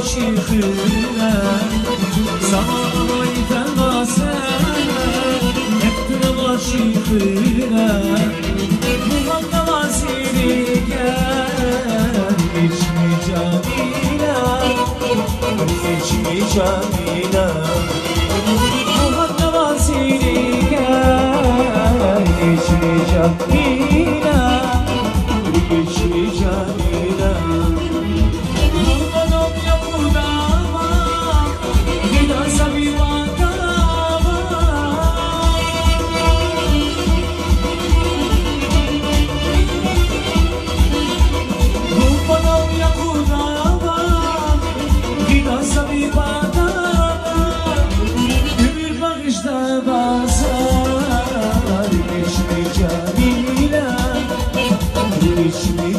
şiirine sana ayten basen hep var şiirine Muhammed vasili gel geçmi camine geçmi camine Muhammed vasili gel geçmi camine geçmi camine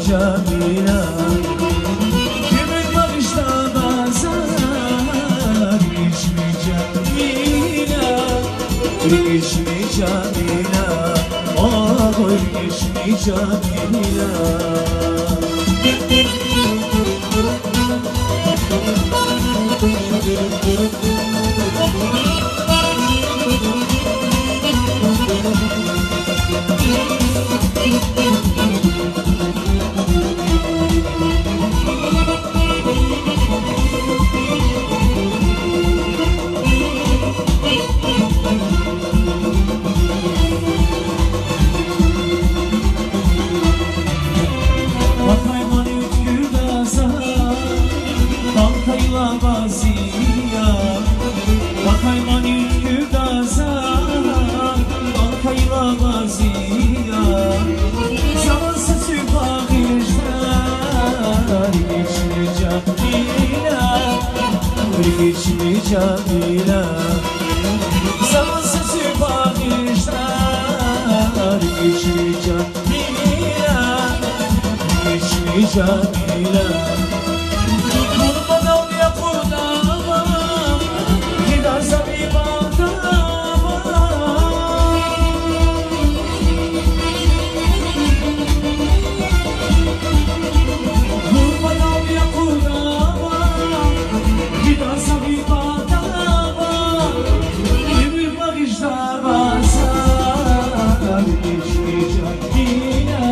Camila, kimin bakışta bazar geçmi Camila, geçmi Camila, oy geçmi Camila. Geçmi Camila, zamansız bakışlar. Geçmi Camila, geçmi Camila. Kurban ol ya kurnama, giderse bir bağdama. Kurban ol ya kurnama, giderse bir bağdama. Ömür bakışta basar. Geçmi Camila,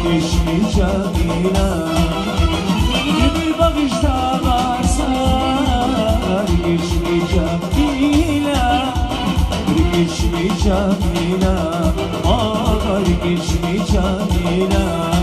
geçmi Camila. Ömür bakışta basar. Geçmi Camila, geçmi Camila. Ay geçmi Camila.